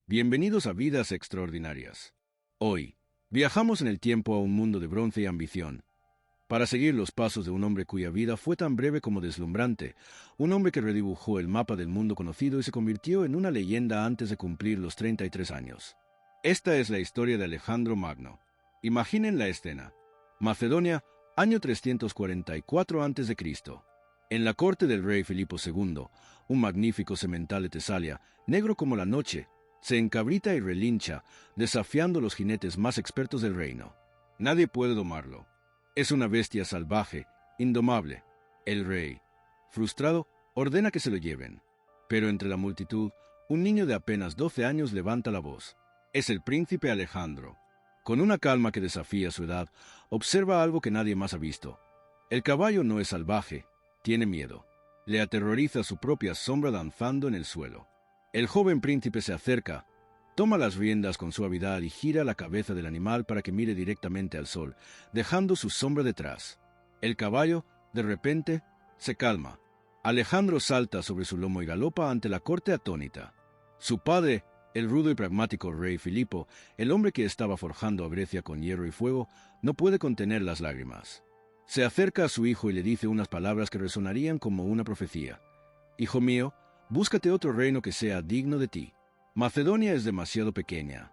Bienvenidos a Vidas Extraordinarias. Hoy, viajamos en el tiempo a un mundo de bronce y ambición, para seguir los pasos de un hombre cuya vida fue tan breve como deslumbrante, un hombre que redibujó el mapa del mundo conocido y se convirtió en una leyenda antes de cumplir los 33 años. Esta es la historia de Alejandro Magno. Imaginen la escena. Macedonia, año 344 a.C. En la corte del rey Filipo II, un magnífico semental de Tesalia, negro como la noche, se encabrita y relincha, desafiando a los jinetes más expertos del reino. Nadie puede domarlo. Es una bestia salvaje, indomable. El rey, frustrado, ordena que se lo lleven. Pero entre la multitud, un niño de apenas 12 años levanta la voz. Es el príncipe Alejandro. Con una calma que desafía su edad, observa algo que nadie más ha visto. El caballo no es salvaje, tiene miedo. Le aterroriza su propia sombra danzando en el suelo. El joven príncipe se acerca, toma las riendas con suavidad y gira la cabeza del animal para que mire directamente al sol, dejando su sombra detrás. El caballo, de repente, se calma. Alejandro salta sobre su lomo y galopa ante la corte atónita. Su padre, el rudo y pragmático rey Filipo, el hombre que estaba forjando a Grecia con hierro y fuego, no puede contener las lágrimas. Se acerca a su hijo y le dice unas palabras que resonarían como una profecía. «Hijo mío, búscate otro reino que sea digno de ti. Macedonia es demasiado pequeña».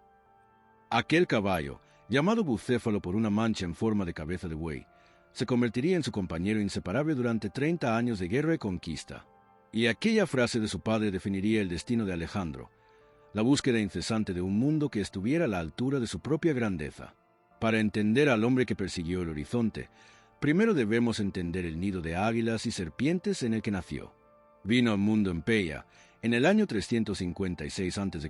Aquel caballo, llamado Bucéfalo por una mancha en forma de cabeza de buey, se convertiría en su compañero inseparable durante 30 años de guerra y conquista. Y aquella frase de su padre definiría el destino de Alejandro, la búsqueda incesante de un mundo que estuviera a la altura de su propia grandeza. Para entender al hombre que persiguió el horizonte, primero debemos entender el nido de águilas y serpientes en el que nació. Vino al mundo en Peia, en el año 356 a.C.,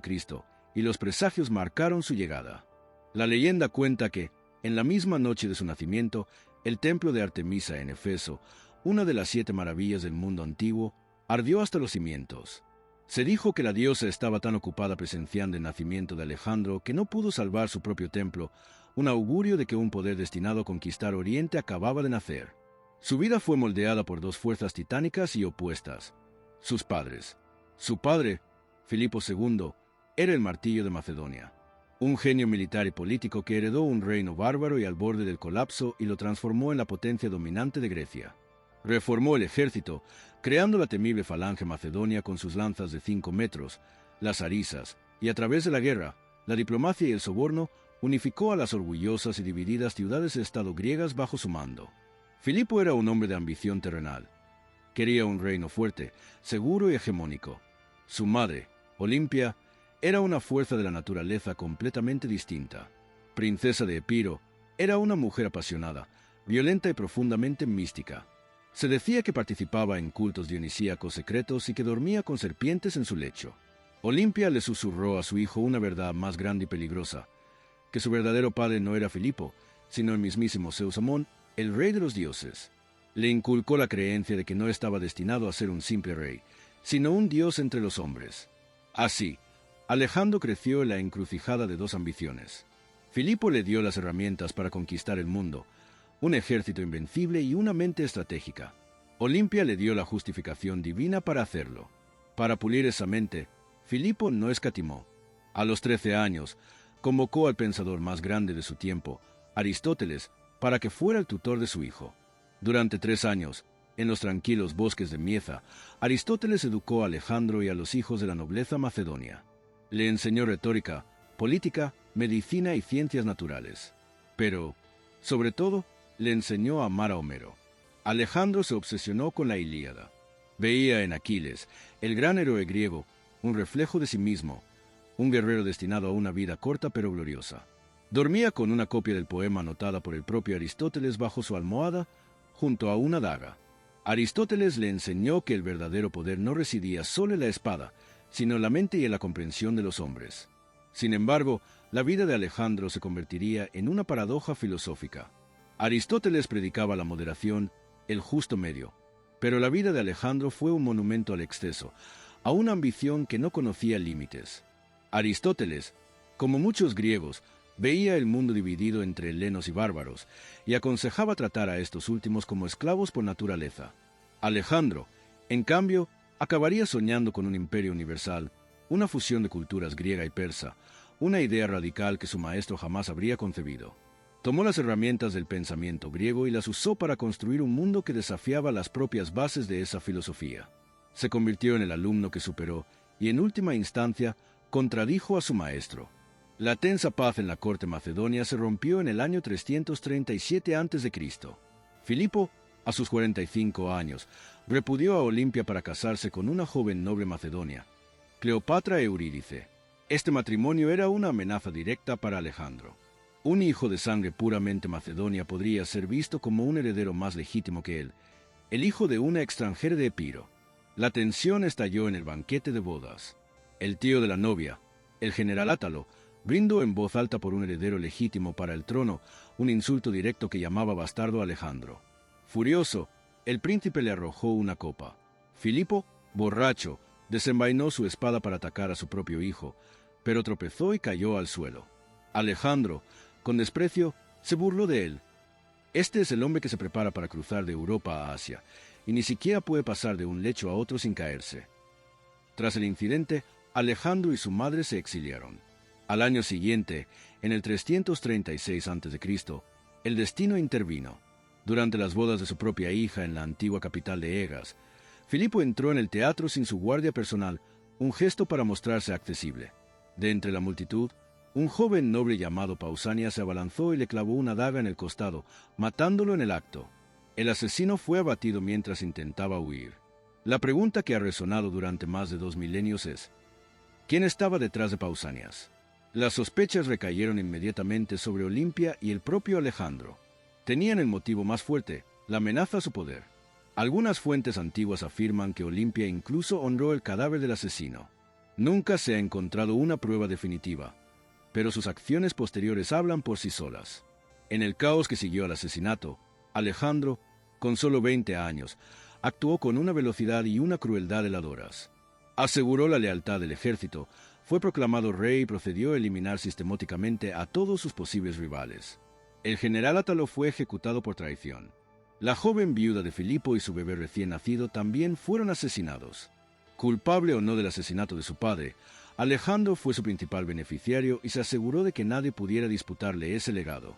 y los presagios marcaron su llegada. La leyenda cuenta que, en la misma noche de su nacimiento, el templo de Artemisa en Efeso, una de las 7 maravillas del mundo antiguo, ardió hasta los cimientos. Se dijo que la diosa estaba tan ocupada presenciando el nacimiento de Alejandro que no pudo salvar su propio templo, un augurio de que un poder destinado a conquistar Oriente acababa de nacer. Su vida fue moldeada por 2 fuerzas titánicas y opuestas: sus padres. Su padre, Filipo II, era el martillo de Macedonia, un genio militar y político que heredó un reino bárbaro y al borde del colapso y lo transformó en la potencia dominante de Grecia. Reformó el ejército, creando la temible falange macedonia con sus lanzas de 5 metros, las arisas, y a través de la guerra, la diplomacia y el soborno, unificó a las orgullosas y divididas ciudades-estado griegas bajo su mando. Filipo era un hombre de ambición terrenal. Quería un reino fuerte, seguro y hegemónico. Su madre, Olimpia, era una fuerza de la naturaleza completamente distinta. Princesa de Epiro, era una mujer apasionada, violenta y profundamente mística. Se decía que participaba en cultos dionisíacos secretos y que dormía con serpientes en su lecho. Olimpia le susurró a su hijo una verdad más grande y peligrosa: que su verdadero padre no era Filipo, sino el mismísimo Zeus Amón, el rey de los dioses. Le inculcó la creencia de que no estaba destinado a ser un simple rey, sino un dios entre los hombres. Así, Alejandro creció en la encrucijada de 2 ambiciones. Filipo le dio las herramientas para conquistar el mundo, un ejército invencible y una mente estratégica. Olimpia le dio la justificación divina para hacerlo. Para pulir esa mente, Filipo no escatimó. A los 13 años, convocó al pensador más grande de su tiempo, Aristóteles, para que fuera el tutor de su hijo. Durante 3 años, en los tranquilos bosques de Mieza, Aristóteles educó a Alejandro y a los hijos de la nobleza macedonia. Le enseñó retórica, política, medicina y ciencias naturales. Pero, sobre todo, le enseñó a amar a Homero. Alejandro se obsesionó con la Ilíada. Veía en Aquiles, el gran héroe griego, un reflejo de sí mismo, un guerrero destinado a una vida corta pero gloriosa. Dormía con una copia del poema anotada por el propio Aristóteles bajo su almohada, junto a una daga. Aristóteles le enseñó que el verdadero poder no residía solo en la espada, sino en la mente y en la comprensión de los hombres. Sin embargo, la vida de Alejandro se convertiría en una paradoja filosófica. Aristóteles predicaba la moderación, el justo medio, pero la vida de Alejandro fue un monumento al exceso, a una ambición que no conocía límites. Aristóteles, como muchos griegos, veía el mundo dividido entre helenos y bárbaros, y aconsejaba tratar a estos últimos como esclavos por naturaleza. Alejandro, en cambio, acabaría soñando con un imperio universal, una fusión de culturas griega y persa, una idea radical que su maestro jamás habría concebido. Tomó las herramientas del pensamiento griego y las usó para construir un mundo que desafiaba las propias bases de esa filosofía. Se convirtió en el alumno que superó y, en última instancia, contradijo a su maestro. La tensa paz en la corte macedonia se rompió en el año 337 a.C. Filipo, a sus 45 años, repudió a Olimpia para casarse con una joven noble macedonia, Cleopatra Eurídice. Este matrimonio era una amenaza directa para Alejandro. Un hijo de sangre puramente macedonia podría ser visto como un heredero más legítimo que él, el hijo de una extranjera de Epiro. La tensión estalló en el banquete de bodas. El tío de la novia, el general Átalo, brindó en voz alta por un heredero legítimo para el trono, un insulto directo que llamaba bastardo a Alejandro. Furioso, el príncipe le arrojó una copa. Filipo, borracho, desenvainó su espada para atacar a su propio hijo, pero tropezó y cayó al suelo. Alejandro, con desprecio, se burló de él. Este es el hombre que se prepara para cruzar de Europa a Asia, y ni siquiera puede pasar de un lecho a otro sin caerse. Tras el incidente, Alejandro y su madre se exiliaron. Al año siguiente, en el 336 a.C., el destino intervino. Durante las bodas de su propia hija en la antigua capital de Egas, Filipo entró en el teatro sin su guardia personal, un gesto para mostrarse accesible. De entre la multitud, un joven noble llamado Pausanias se abalanzó y le clavó una daga en el costado, matándolo en el acto. El asesino fue abatido mientras intentaba huir. La pregunta que ha resonado durante más de 2 milenios es: ¿quién estaba detrás de Pausanias? Las sospechas recayeron inmediatamente sobre Olimpia y el propio Alejandro. Tenían el motivo más fuerte, la amenaza a su poder. Algunas fuentes antiguas afirman que Olimpia incluso honró el cadáver del asesino. Nunca se ha encontrado una prueba definitiva, pero sus acciones posteriores hablan por sí solas. En el caos que siguió al asesinato, Alejandro, con solo 20 años, actuó con una velocidad y una crueldad heladoras. Aseguró la lealtad del ejército, fue proclamado rey y procedió a eliminar sistemáticamente a todos sus posibles rivales. El general Átalo fue ejecutado por traición. La joven viuda de Filipo y su bebé recién nacido también fueron asesinados. Culpable o no del asesinato de su padre, Alejandro fue su principal beneficiario y se aseguró de que nadie pudiera disputarle ese legado.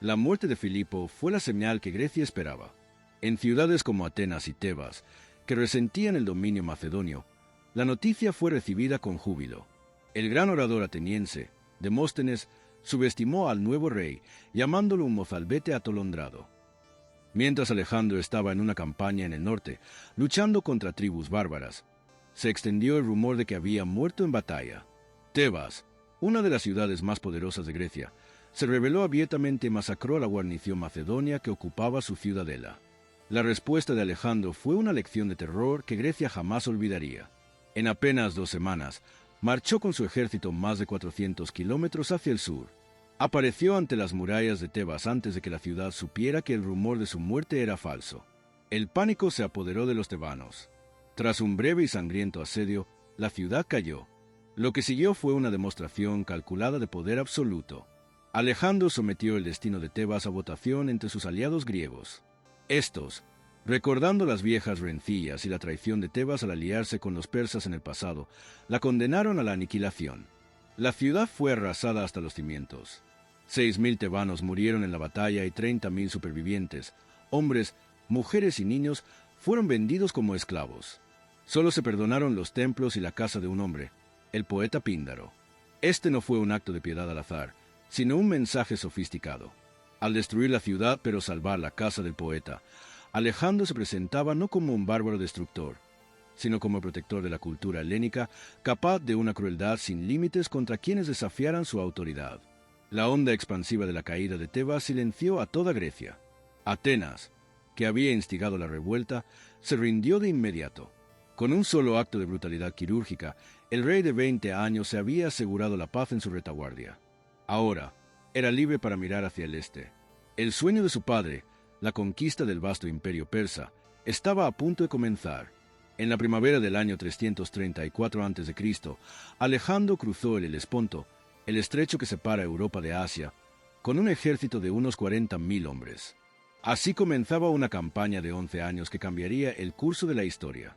La muerte de Filipo fue la señal que Grecia esperaba. En ciudades como Atenas y Tebas, que resentían el dominio macedonio, la noticia fue recibida con júbilo. El gran orador ateniense, Demóstenes, subestimó al nuevo rey, llamándolo un mozalbete atolondrado. Mientras Alejandro estaba en una campaña en el norte, luchando contra tribus bárbaras, se extendió el rumor de que había muerto en batalla. Tebas, una de las ciudades más poderosas de Grecia, se rebeló abiertamente y masacró a la guarnición macedonia que ocupaba su ciudadela. La respuesta de Alejandro fue una lección de terror que Grecia jamás olvidaría. En apenas 2 semanas, marchó con su ejército más de 400 kilómetros hacia el sur. Apareció ante las murallas de Tebas antes de que la ciudad supiera que el rumor de su muerte era falso. El pánico se apoderó de los tebanos. Tras un breve y sangriento asedio, la ciudad cayó. Lo que siguió fue una demostración calculada de poder absoluto. Alejandro sometió el destino de Tebas a votación entre sus aliados griegos. Estos, recordando las viejas rencillas y la traición de Tebas al aliarse con los persas en el pasado, la condenaron a la aniquilación. La ciudad fue arrasada hasta los cimientos. 6.000 tebanos murieron en la batalla y 30.000 supervivientes, hombres, mujeres y niños, fueron vendidos como esclavos. Solo se perdonaron los templos y la casa de un hombre, el poeta Píndaro. Este no fue un acto de piedad al azar, sino un mensaje sofisticado. Al destruir la ciudad pero salvar la casa del poeta, Alejandro se presentaba no como un bárbaro destructor, sino como protector de la cultura helénica, capaz de una crueldad sin límites contra quienes desafiaran su autoridad. La onda expansiva de la caída de Tebas silenció a toda Grecia. Atenas, que había instigado la revuelta, se rindió de inmediato. Con un solo acto de brutalidad quirúrgica, el rey de 20 años se había asegurado la paz en su retaguardia. Ahora, era libre para mirar hacia el este. El sueño de su padre, la conquista del vasto imperio persa, estaba a punto de comenzar. En la primavera del año 334 a.C., Alejandro cruzó el Helesponto, el estrecho que separa Europa de Asia, con un ejército de unos 40.000 hombres. Así comenzaba una campaña de 11 años que cambiaría el curso de la historia.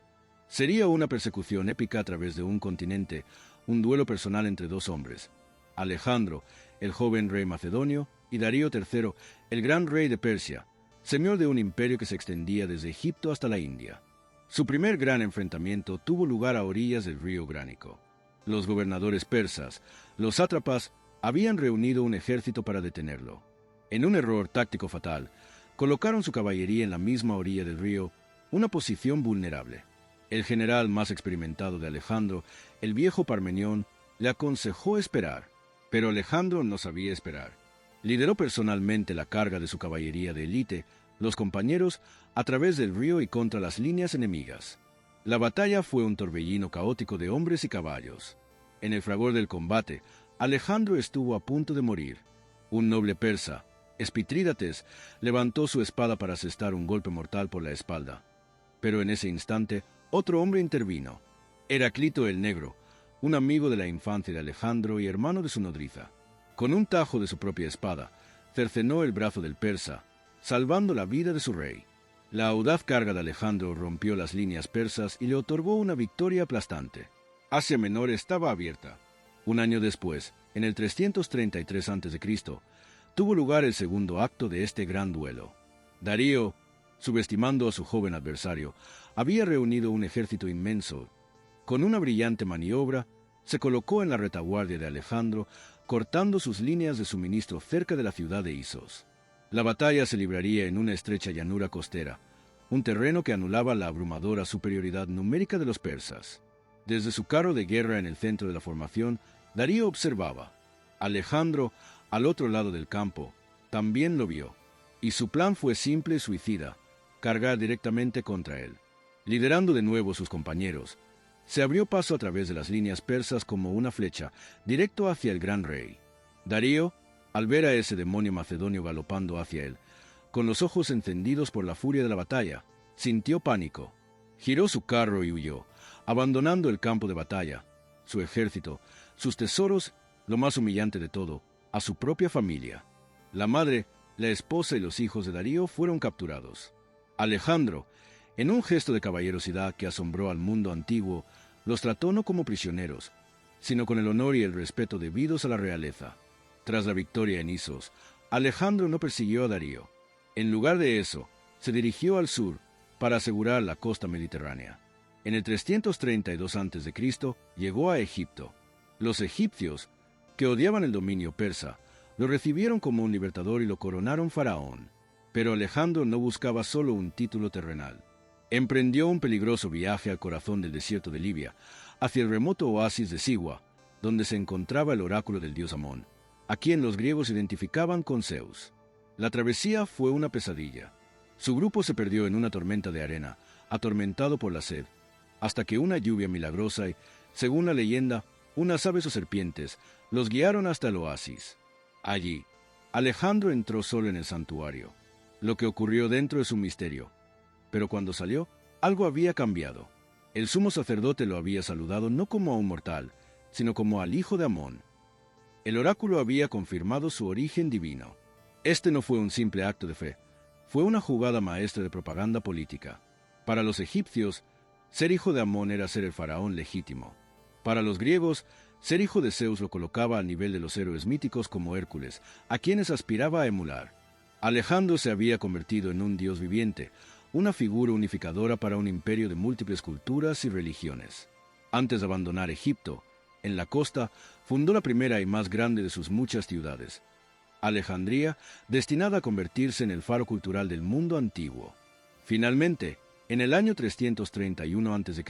Sería una persecución épica a través de un continente, un duelo personal entre dos hombres. Alejandro, el joven rey macedonio, y Darío III, el gran rey de Persia, señor de un imperio que se extendía desde Egipto hasta la India. Su primer gran enfrentamiento tuvo lugar a orillas del río Gránico. Los gobernadores persas, los sátrapas, habían reunido un ejército para detenerlo. En un error táctico fatal, colocaron su caballería en la misma orilla del río, una posición vulnerable. El general más experimentado de Alejandro, el viejo Parmenión, le aconsejó esperar, pero Alejandro no sabía esperar. Lideró personalmente la carga de su caballería de élite, los compañeros, a través del río y contra las líneas enemigas. La batalla fue un torbellino caótico de hombres y caballos. En el fragor del combate, Alejandro estuvo a punto de morir. Un noble persa, Espitrídates, levantó su espada para asestar un golpe mortal por la espalda. Pero en ese instante, otro hombre intervino. Heraclito el Negro, un amigo de la infancia de Alejandro y hermano de su nodriza. Con un tajo de su propia espada, cercenó el brazo del persa, salvando la vida de su rey. La audaz carga de Alejandro rompió las líneas persas y le otorgó una victoria aplastante. Asia Menor estaba abierta. Un año después, en el 333 a.C., tuvo lugar el segundo acto de este gran duelo. Darío, subestimando a su joven adversario, había reunido un ejército inmenso. Con una brillante maniobra, se colocó en la retaguardia de Alejandro, cortando sus líneas de suministro cerca de la ciudad de Isos. La batalla se libraría en una estrecha llanura costera, un terreno que anulaba la abrumadora superioridad numérica de los persas. Desde su carro de guerra en el centro de la formación, Darío observaba. Alejandro, al otro lado del campo, también lo vio, y su plan fue simple y suicida, cargar directamente contra él. Liderando de nuevo sus compañeros, se abrió paso a través de las líneas persas como una flecha, directo hacia el gran rey. Darío, al ver a ese demonio macedonio galopando hacia él, con los ojos encendidos por la furia de la batalla, sintió pánico. Giró su carro y huyó, abandonando el campo de batalla, su ejército, sus tesoros, lo más humillante de todo, a su propia familia. La madre, la esposa y los hijos de Darío fueron capturados. Alejandro, en un gesto de caballerosidad que asombró al mundo antiguo, los trató no como prisioneros, sino con el honor y el respeto debidos a la realeza. Tras la victoria en Isos, Alejandro no persiguió a Darío. En lugar de eso, se dirigió al sur para asegurar la costa mediterránea. En el 332 a.C. llegó a Egipto. Los egipcios, que odiaban el dominio persa, lo recibieron como un libertador y lo coronaron faraón. Pero Alejandro no buscaba solo un título terrenal. Emprendió un peligroso viaje al corazón del desierto de Libia, hacia el remoto oasis de Sigua, donde se encontraba el oráculo del dios Amón, a quien los griegos identificaban con Zeus. La travesía fue una pesadilla. Su grupo se perdió en una tormenta de arena, atormentado por la sed, hasta que una lluvia milagrosa y, según la leyenda, unas aves o serpientes los guiaron hasta el oasis. Allí, Alejandro entró solo en el santuario. Lo que ocurrió dentro es un misterio. Pero cuando salió, algo había cambiado. El sumo sacerdote lo había saludado no como a un mortal, sino como al hijo de Amón. El oráculo había confirmado su origen divino. Este no fue un simple acto de fe, fue una jugada maestra de propaganda política. Para los egipcios, ser hijo de Amón era ser el faraón legítimo. Para los griegos, ser hijo de Zeus lo colocaba al nivel de los héroes míticos como Hércules, a quienes aspiraba a emular. Alejandro se había convertido en un dios viviente, una figura unificadora para un imperio de múltiples culturas y religiones. Antes de abandonar Egipto, en la costa, fundó la primera y más grande de sus muchas ciudades, Alejandría, destinada a convertirse en el faro cultural del mundo antiguo. Finalmente, en el año 331 a.C.,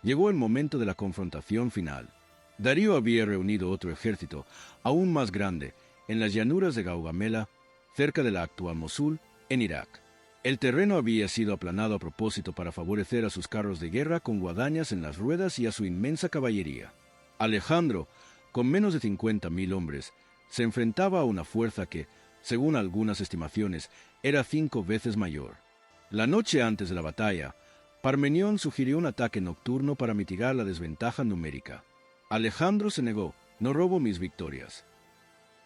llegó el momento de la confrontación final. Darío había reunido otro ejército, aún más grande, en las llanuras de Gaugamela, cerca de la actual Mosul, en Irak. El terreno había sido aplanado a propósito para favorecer a sus carros de guerra con guadañas en las ruedas y a su inmensa caballería. Alejandro, con menos de 50.000 hombres, se enfrentaba a una fuerza que, según algunas estimaciones, era 5 veces mayor. La noche antes de la batalla, Parmenión sugirió un ataque nocturno para mitigar la desventaja numérica. Alejandro se negó: no robo mis victorias.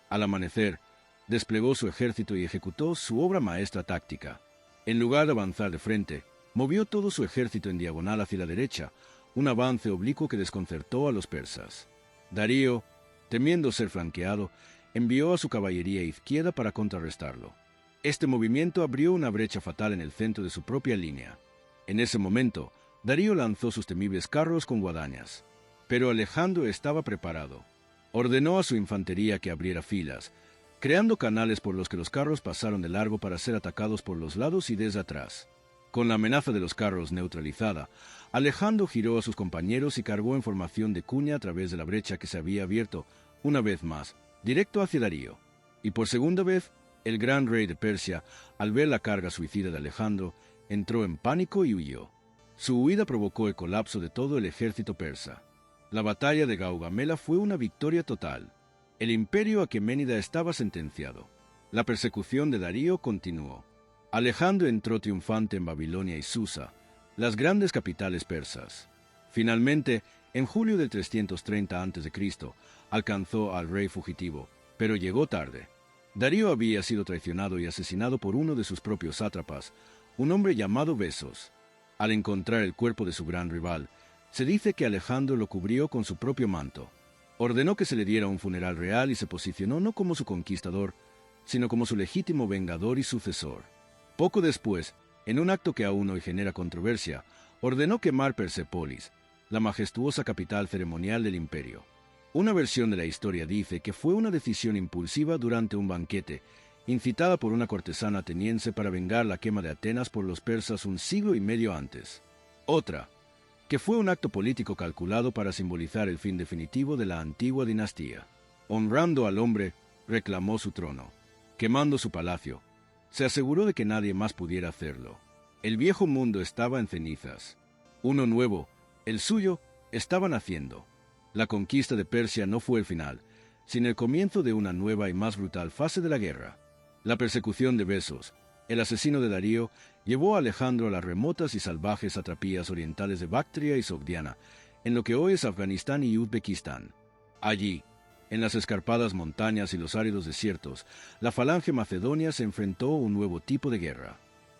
Al amanecer, desplegó su ejército y ejecutó su obra maestra táctica. En lugar de avanzar de frente, movió todo su ejército en diagonal hacia la derecha, un avance oblicuo que desconcertó a los persas. Darío, temiendo ser flanqueado, envió a su caballería izquierda para contrarrestarlo. Este movimiento abrió una brecha fatal en el centro de su propia línea. En ese momento, Darío lanzó sus temibles carros con guadañas. Pero Alejandro estaba preparado. Ordenó a su infantería que abriera filas, creando canales por los que los carros pasaron de largo para ser atacados por los lados y desde atrás. Con la amenaza de los carros neutralizada, Alejandro giró a sus compañeros y cargó en formación de cuña a través de la brecha que se había abierto, una vez más, directo hacia Darío. Y por segunda vez, el gran rey de Persia, al ver la carga suicida de Alejandro, entró en pánico y huyó. Su huida provocó el colapso de todo el ejército persa. La batalla de Gaugamela fue una victoria total. El imperio aqueménida estaba sentenciado. La persecución de Darío continuó. Alejandro entró triunfante en Babilonia y Susa, las grandes capitales persas. Finalmente, en julio del 330 a.C., alcanzó al rey fugitivo, pero llegó tarde. Darío había sido traicionado y asesinado por uno de sus propios sátrapas, un hombre llamado Besos. Al encontrar el cuerpo de su gran rival, se dice que Alejandro lo cubrió con su propio manto. Ordenó que se le diera un funeral real y se posicionó no como su conquistador, sino como su legítimo vengador y sucesor. Poco después, en un acto que aún hoy genera controversia, ordenó quemar Persépolis, la majestuosa capital ceremonial del imperio. Una versión de la historia dice que fue una decisión impulsiva durante un banquete, incitada por una cortesana ateniense para vengar la quema de Atenas por los persas un siglo y medio antes. Otra, que fue un acto político calculado para simbolizar el fin definitivo de la antigua dinastía. Honrando al hombre, reclamó su trono. Quemando su palacio, se aseguró de que nadie más pudiera hacerlo. El viejo mundo estaba en cenizas. Uno nuevo, el suyo, estaba naciendo. La conquista de Persia no fue el final, sino el comienzo de una nueva y más brutal fase de la guerra. La persecución de Besos, el asesino de Darío, llevó a Alejandro a las remotas y salvajes satrapías orientales de Bactria y Sogdiana, en lo que hoy es Afganistán y Uzbekistán. Allí, en las escarpadas montañas y los áridos desiertos, la falange macedonia se enfrentó a un nuevo tipo de guerra.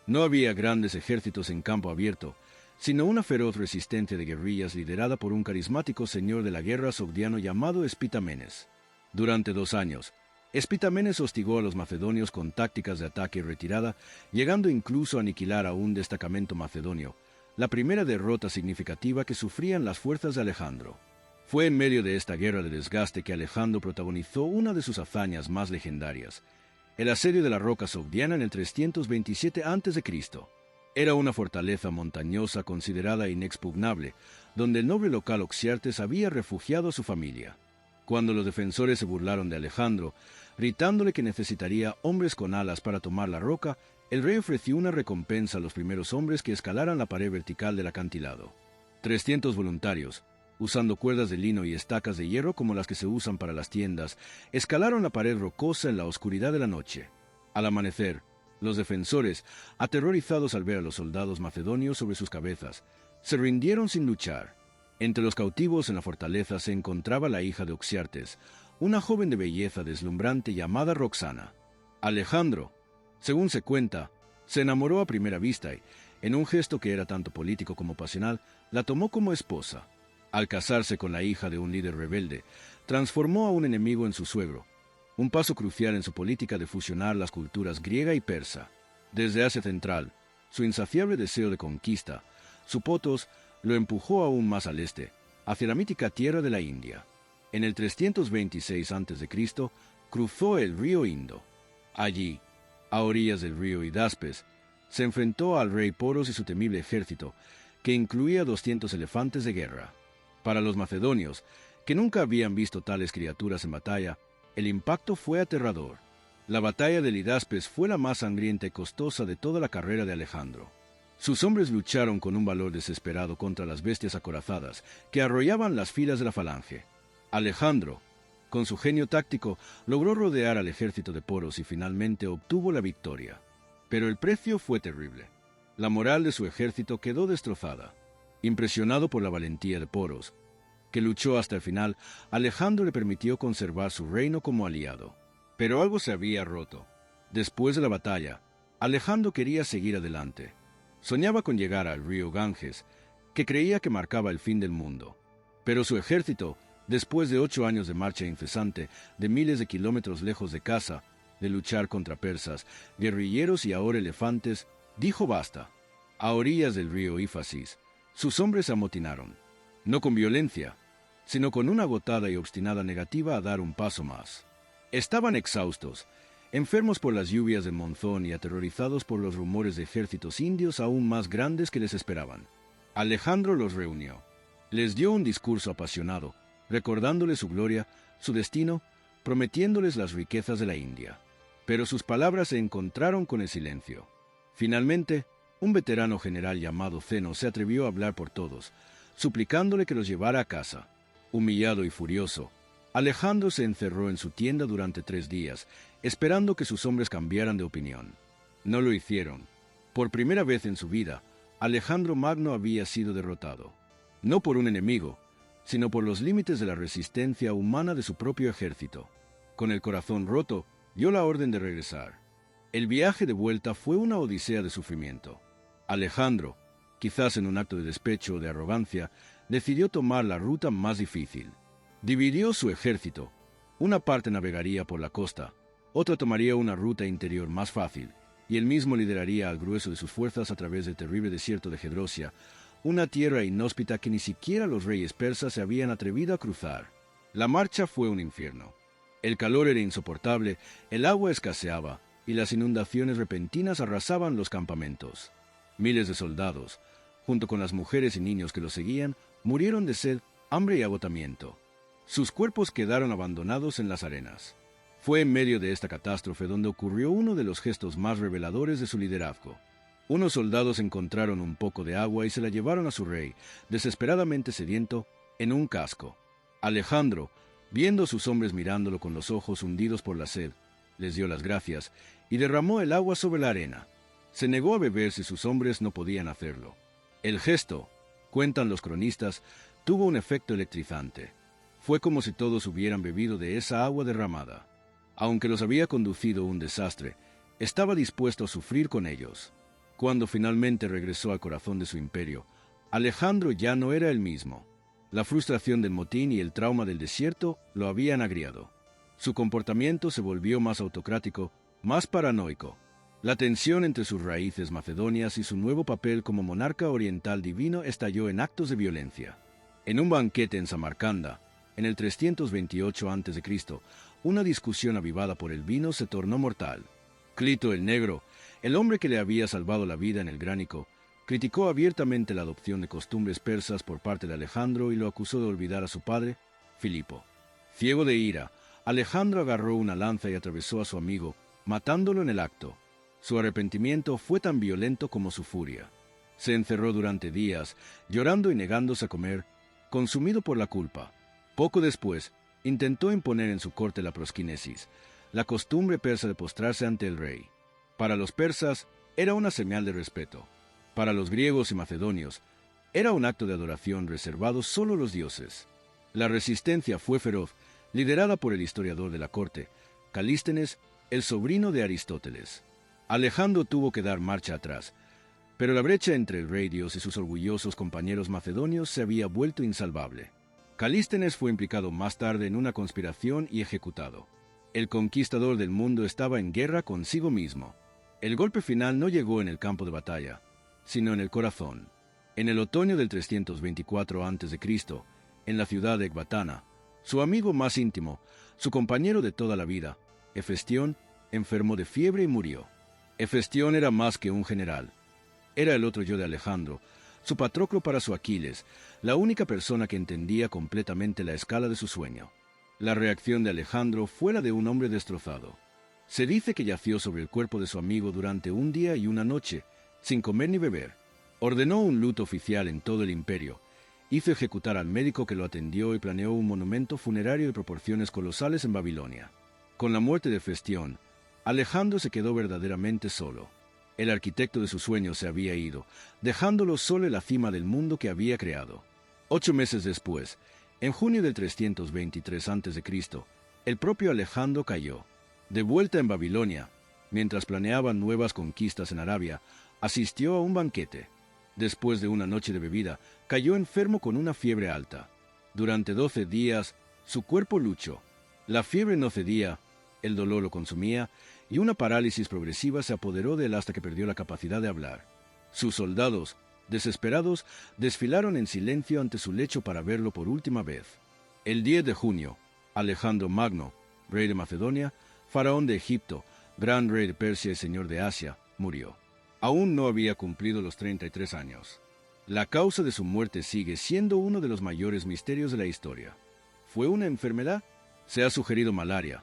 No había grandes ejércitos en campo abierto, sino una feroz resistencia de guerrillas liderada por un carismático señor de la guerra sogdiano llamado Espitamenes. Durante 2 años, Espitamenes hostigó a los macedonios con tácticas de ataque y retirada, llegando incluso a aniquilar a un destacamento macedonio, la primera derrota significativa que sufrían las fuerzas de Alejandro. Fue en medio de esta guerra de desgaste que Alejandro protagonizó una de sus hazañas más legendarias, el asedio de la roca sogdiana en el 327 a.C. Era una fortaleza montañosa considerada inexpugnable, donde el noble local Oxiartes había refugiado a su familia. Cuando los defensores se burlaron de Alejandro, gritándole que necesitaría hombres con alas para tomar la roca, el rey ofreció una recompensa a los primeros hombres que escalaran la pared vertical del acantilado. 300 voluntarios, usando cuerdas de lino y estacas de hierro como las que se usan para las tiendas, escalaron la pared rocosa en la oscuridad de la noche. Al amanecer, los defensores, aterrorizados al ver a los soldados macedonios sobre sus cabezas, se rindieron sin luchar. Entre los cautivos en la fortaleza se encontraba la hija de Oxiartes, una joven de belleza deslumbrante llamada Roxana. Alejandro, según se cuenta, se enamoró a primera vista y, en un gesto que era tanto político como pasional, la tomó como esposa. Al casarse con la hija de un líder rebelde, transformó a un enemigo en su suegro, un paso crucial en su política de fusionar las culturas griega y persa. Desde Asia Central, su insaciable deseo de conquista, su potos, lo empujó aún más al este, hacia la mítica tierra de la India. En el 326 a.C., cruzó el río Indo. Allí, a orillas del río Hidaspes, se enfrentó al rey Poros y su temible ejército, que incluía 200 elefantes de guerra. Para los macedonios, que nunca habían visto tales criaturas en batalla, el impacto fue aterrador. La batalla del Hidaspes fue la más sangrienta y costosa de toda la carrera de Alejandro. Sus hombres lucharon con un valor desesperado contra las bestias acorazadas que arrollaban las filas de la falange. Alejandro, con su genio táctico, logró rodear al ejército de Poros y finalmente obtuvo la victoria. Pero el precio fue terrible. La moral de su ejército quedó destrozada. Impresionado por la valentía de Poros, que luchó hasta el final, Alejandro le permitió conservar su reino como aliado. Pero algo se había roto. Después de la batalla, Alejandro quería seguir adelante. Soñaba con llegar al río Ganges, que creía que marcaba el fin del mundo. Pero su ejército, después de 8 años de marcha incesante, de miles de kilómetros lejos de casa, de luchar contra persas, guerrilleros y ahora elefantes, dijo basta. A orillas del río Éufrates, sus hombres se amotinaron, no con violencia, sino con una agotada y obstinada negativa a dar un paso más. Estaban exhaustos, enfermos por las lluvias de monzón y aterrorizados por los rumores de ejércitos indios aún más grandes que les esperaban. Alejandro los reunió. Les dio un discurso apasionado, recordándoles su gloria, su destino, prometiéndoles las riquezas de la India. Pero sus palabras se encontraron con el silencio. Finalmente, un veterano general llamado Zeno se atrevió a hablar por todos, suplicándole que los llevara a casa. Humillado y furioso, Alejandro se encerró en su tienda durante 3 días, esperando que sus hombres cambiaran de opinión. No lo hicieron. Por primera vez en su vida, Alejandro Magno había sido derrotado. No por un enemigo, sino por los límites de la resistencia humana de su propio ejército. Con el corazón roto, dio la orden de regresar. El viaje de vuelta fue una odisea de sufrimiento. Alejandro, quizás en un acto de despecho o de arrogancia, decidió tomar la ruta más difícil. Dividió su ejército. Una parte navegaría por la costa, otra tomaría una ruta interior más fácil, y él mismo lideraría al grueso de sus fuerzas a través del terrible desierto de Gedrosia, una tierra inhóspita que ni siquiera los reyes persas se habían atrevido a cruzar. La marcha fue un infierno. El calor era insoportable, el agua escaseaba, y las inundaciones repentinas arrasaban los campamentos. Miles de soldados, junto con las mujeres y niños que los seguían, murieron de sed, hambre y agotamiento. Sus cuerpos quedaron abandonados en las arenas. Fue en medio de esta catástrofe donde ocurrió uno de los gestos más reveladores de su liderazgo. Unos soldados encontraron un poco de agua y se la llevaron a su rey, desesperadamente sediento, en un casco. Alejandro, viendo a sus hombres mirándolo con los ojos hundidos por la sed, les dio las gracias y derramó el agua sobre la arena. Se negó a beber si sus hombres no podían hacerlo. El gesto, cuentan los cronistas, tuvo un efecto electrizante. Fue como si todos hubieran bebido de esa agua derramada. Aunque los había conducido un desastre, estaba dispuesto a sufrir con ellos. Cuando finalmente regresó al corazón de su imperio, Alejandro ya no era el mismo. La frustración del motín y el trauma del desierto lo habían agriado. Su comportamiento se volvió más autocrático, más paranoico. La tensión entre sus raíces macedonias y su nuevo papel como monarca oriental divino estalló en actos de violencia. En un banquete en Samarcanda, en el 328 a.C., una discusión avivada por el vino se tornó mortal. Clito el Negro, el hombre que le había salvado la vida en el Gránico, criticó abiertamente la adopción de costumbres persas por parte de Alejandro y lo acusó de olvidar a su padre, Filipo. Ciego de ira, Alejandro agarró una lanza y atravesó a su amigo, matándolo en el acto. Su arrepentimiento fue tan violento como su furia. Se encerró durante días, llorando y negándose a comer, consumido por la culpa. Poco después, intentó imponer en su corte la prosquinesis, la costumbre persa de postrarse ante el rey. Para los persas, era una señal de respeto. Para los griegos y macedonios, era un acto de adoración reservado solo a los dioses. La resistencia fue feroz, liderada por el historiador de la corte, Calístenes, el sobrino de Aristóteles. Alejandro tuvo que dar marcha atrás, pero la brecha entre el rey dios y sus orgullosos compañeros macedonios se había vuelto insalvable. Calístenes fue implicado más tarde en una conspiración y ejecutado. El conquistador del mundo estaba en guerra consigo mismo. El golpe final no llegó en el campo de batalla, sino en el corazón. En el otoño del 324 a.C., en la ciudad de Ecbatana, su amigo más íntimo, su compañero de toda la vida, Hefestión, enfermó de fiebre y murió. Hefestión era más que un general. Era el otro yo de Alejandro, su Patroclo para su Aquiles, la única persona que entendía completamente la escala de su sueño. La reacción de Alejandro fue la de un hombre destrozado. Se dice que yació sobre el cuerpo de su amigo durante un día y una noche, sin comer ni beber. Ordenó un luto oficial en todo el imperio, hizo ejecutar al médico que lo atendió y planeó un monumento funerario de proporciones colosales en Babilonia. Con la muerte de Hefestión, Alejandro se quedó verdaderamente solo. El arquitecto de sus sueños se había ido, dejándolo solo en la cima del mundo que había creado. 8 meses después, en junio del 323 a.C., el propio Alejandro cayó. De vuelta en Babilonia, mientras planeaban nuevas conquistas en Arabia, Asistió a un banquete. Después de una noche de bebida, cayó enfermo con una fiebre alta. Durante 12 días, su cuerpo luchó. La fiebre no cedía, el dolor lo consumía, y una parálisis progresiva se apoderó de él hasta que perdió la capacidad de hablar. Sus soldados, desesperados, desfilaron en silencio ante su lecho para verlo por última vez. El 10 de junio, Alejandro Magno, rey de Macedonia, faraón de Egipto, gran rey de Persia y señor de Asia, murió. Aún no había cumplido los 33 años. La causa de su muerte sigue siendo uno de los mayores misterios de la historia. ¿Fue una enfermedad? Se ha sugerido malaria,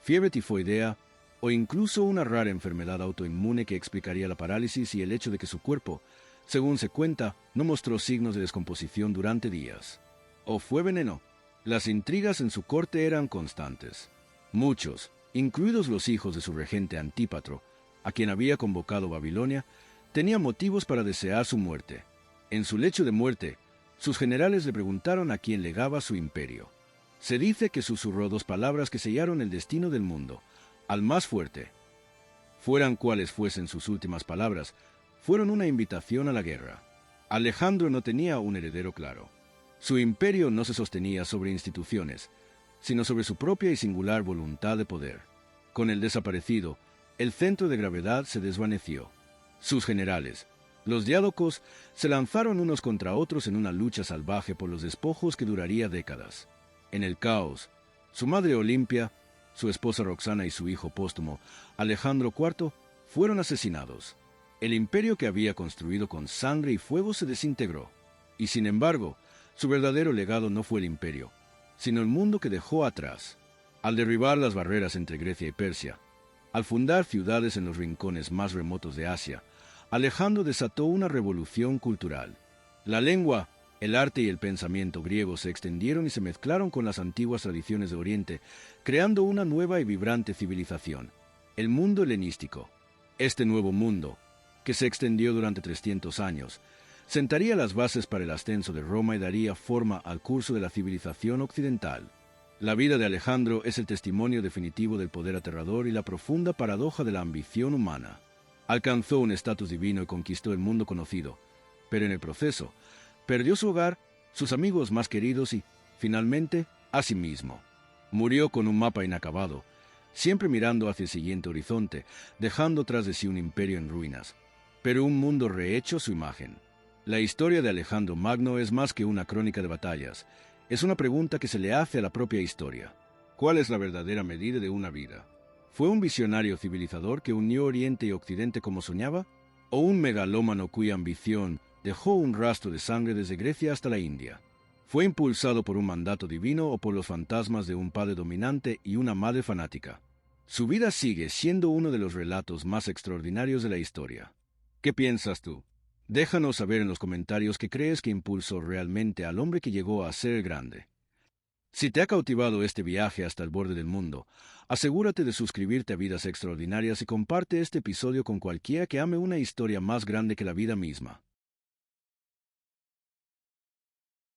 fiebre tifoidea o incluso una rara enfermedad autoinmune que explicaría la parálisis y el hecho de que su cuerpo, según se cuenta, no mostró signos de descomposición durante días. ¿O fue veneno? Las intrigas en su corte eran constantes. Muchos, incluidos los hijos de su regente Antípatro, a quien había convocado Babilonia, tenían motivos para desear su muerte. En su lecho de muerte, sus generales le preguntaron a quién legaba su imperio. Se dice que susurró 2 palabras que sellaron el destino del mundo, al más fuerte. Fueran cuales fuesen sus últimas palabras, fueron una invitación a la guerra. Alejandro no tenía un heredero claro. Su imperio no se sostenía sobre instituciones, sino sobre su propia y singular voluntad de poder. Con el desaparecido, el centro de gravedad se desvaneció. Sus generales, los diádocos, se lanzaron unos contra otros en una lucha salvaje por los despojos que duraría décadas. En el caos, su madre Olimpia, su esposa Roxana y su hijo póstumo, Alejandro IV, fueron asesinados. El imperio que había construido con sangre y fuego se desintegró. Y sin embargo, su verdadero legado no fue el imperio, sino el mundo que dejó atrás. Al derribar las barreras entre Grecia y Persia, al fundar ciudades en los rincones más remotos de Asia, Alejandro desató una revolución cultural. La lengua, el arte y el pensamiento griegos se extendieron y se mezclaron con las antiguas tradiciones de Oriente, creando una nueva y vibrante civilización, el mundo helenístico. Este nuevo mundo, que se extendió durante 300 años, sentaría las bases para el ascenso de Roma y daría forma al curso de la civilización occidental. La vida de Alejandro es el testimonio definitivo del poder aterrador y la profunda paradoja de la ambición humana. Alcanzó un estatus divino y conquistó el mundo conocido, pero en el proceso, perdió su hogar, sus amigos más queridos y, finalmente, a sí mismo. Murió con un mapa inacabado, siempre mirando hacia el siguiente horizonte, dejando tras de sí un imperio en ruinas, pero un mundo rehecho a su imagen. La historia de Alejandro Magno es más que una crónica de batallas. Es una pregunta que se le hace a la propia historia. ¿Cuál es la verdadera medida de una vida? ¿Fue un visionario civilizador que unió Oriente y Occidente como soñaba? ¿O un megalómano cuya ambición dejó un rastro de sangre desde Grecia hasta la India? ¿Fue impulsado por un mandato divino o por los fantasmas de un padre dominante y una madre fanática? Su vida sigue siendo uno de los relatos más extraordinarios de la historia. ¿Qué piensas tú? Déjanos saber en los comentarios qué crees que impulsó realmente al hombre que llegó a ser grande. Si te ha cautivado este viaje hasta el borde del mundo, asegúrate de suscribirte a Vidas Extraordinarias y comparte este episodio con cualquiera que ame una historia más grande que la vida misma.